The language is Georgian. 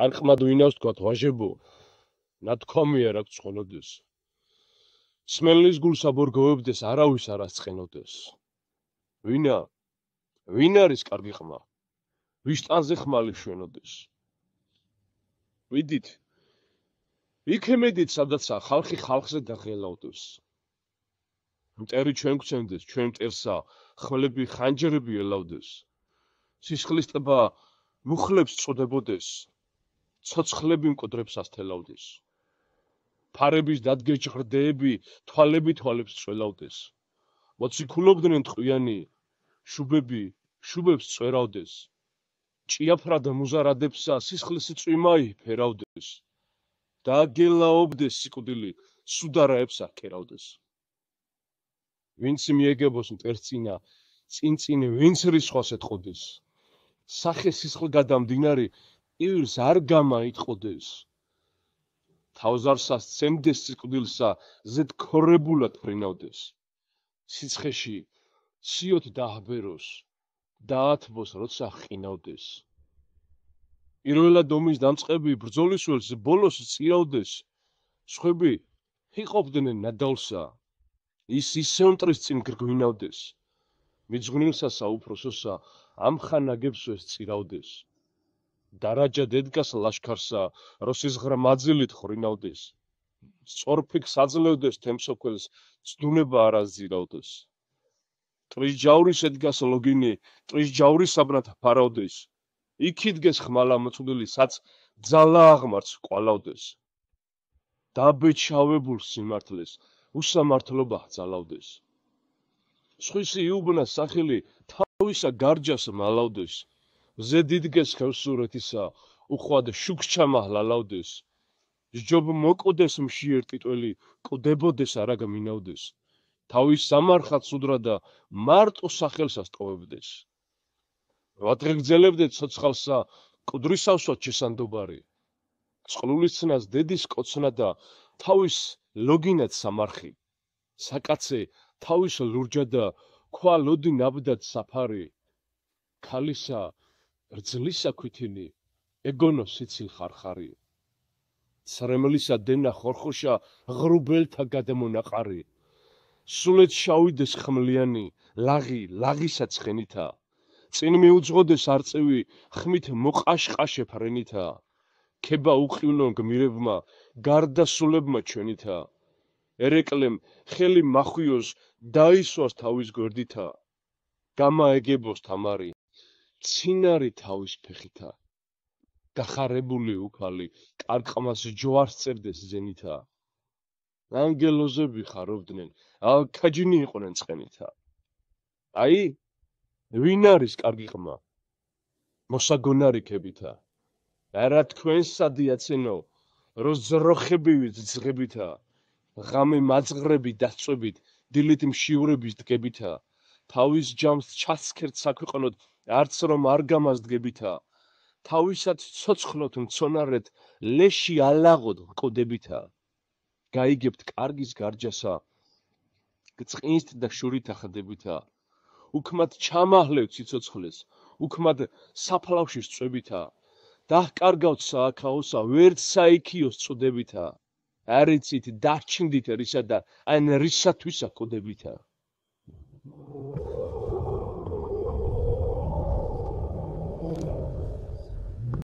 არ ყმად ვინავს თქვათ ვაჟებო, ნათქვამია რა გწყონოდეს. სმელის გულს აბორგოვებდეს, არავის არ ასწყენოდეს. ვინა? ვინ არის კარგი ყმა? ვის ტანზე ხმალი შვენოდეს? ვიდით? იქ ემედით, სადაც ხალხი ხალხზე დაღელავდეს. მტერი ჩვენ გვცემდეს, ჩვენ მტერსა, ხმლები ხანჯრები ელავდეს. სისხლის ტბა მუხლებს წოდებოდეს, ცოცხლები მკვდრებს ასთელავდეს. ფარების დადგეს ჟღრდეები, თვალები თვალებს წველავდეს. მოციქულობდნენ ტყვიანი, შუბები, შუბებს წვერავდეს. ჭიაფრა და მუზარადებსა, სისხლის წვიმაი ფერავდეს. დაგელაობდეს სიკვდილი, სუდარაებს აქერავდეს. ვინც მიეგებოს მტერსწინა, წინწინი ვინც რისხვას ეთყოდეს. სახე სისხლგადამდინარი, ირს არ გამაიტყოდეს. თავზარსას ცემდეს სიკვდილსა, ზედ ქორებულად ფრინავდეს. სიცხეში სიოთ დააბეროს, დაათბოს, როცა ხინავდეს. პირველად ომის დამწყები ბრძოლის ველს ბოლოს წირავდეს. სხვები იყოფდნენ ნადავლსა, ის ისევ მტრის წინ გრგვინავდეს. მიძღვნილსა საუფროსოსა, ამხან ნაგებსვეს წირავდეს. დარაჯა დედგას ლაშქარსა, როსის ღრმაძილით ხრინავდეს. სწორფიქს აძლევდეს თემსოქველს, ცდუნება არ აზირავდეს. ტრის ჯავრის ედგას ლოგინი, ტრის ჯავრისაბრად ფარავდეს. იქიდგეს ხმალა მოწვდილი, საც ძალა აღმარts ყვალავდეს. დაბეჩავებულ სიმართლეს, უსამართლობა ძალავდეს. სხვისი იუბნას სახელი, თავისა გარჯას მალავდეს. ზედიდგეს ხევსურეთისა, უხვად შუქჩამა ლალავდეს. სჯობ მოკვდეს მშიერ ტიტველი, კვდებოდეს არა გამინავდეს. თავის სამარხად სუდრა და მარტო სახელს ასტოვებდეს. ვადღეგრძელებდეთ ცოცხალსა, კვდრისავსვათ შესანდობარი. წყლულისცნას დედის კოცნა და თავის ლოგინად სამარხი. საკაცე თავის ლურჯა და ქვა ლოდი ნაბდად საფარი. ქალისა რძლისა ქვითინი, ეგონო სიცილ ხარხარი. სრემლისა დენა ხორხოშა, ღრუბელთა გადამონაყარი. სულეთ შავიდეს ხმლიანი, ლაღი, ლაღისა ცხენითა. წინ მიუძღოდეს არწევი, ხმით მოყაშყაშე ფრენითა. ქება უყივნო გმირებმა, გარდასულებმა ჩვენითა. ერეკლემ ხელი მახვიოს, დაისვას თავის გვერდითა. გამაეგებოს თამარი, ცინარი თავის ფეხითა. გახარებული უფალი, კარგყმას ჯვარს წერდეს ზენითა. ანგელოზები ხარობდნენ, ალქაჯინი იყვნენ წყენითა. აი, ვინ არის კარგი ყმა? მოსაგონარი ქებითა. არა თქვენსა დიაცენო, რო ზროხებივით ძღებითა. ღამე მაძღრები დასწვებით, დილით მშივრების დგებითა. თავის ჯამს ჩასქერთ საქვეყნოდ, არც რომ არ გამაზდგებითა. თავისად ცოცხლოთ მცონარეთ, ლეში ალაღოდ ყოდებითა. გაიგებთ კარგის გარჯასა, წყინით და შურით ახდებითა. უქმად ჩამაჰლევთ სიცოცხლეს, უქმად საფლავში სწვებითა. დაჰკარგავთ სააქაოსა, ვერც საიქიოს წოდებითა. არ იცით, დარჩნდით რისა და ან რისათვისა ყოდებითა.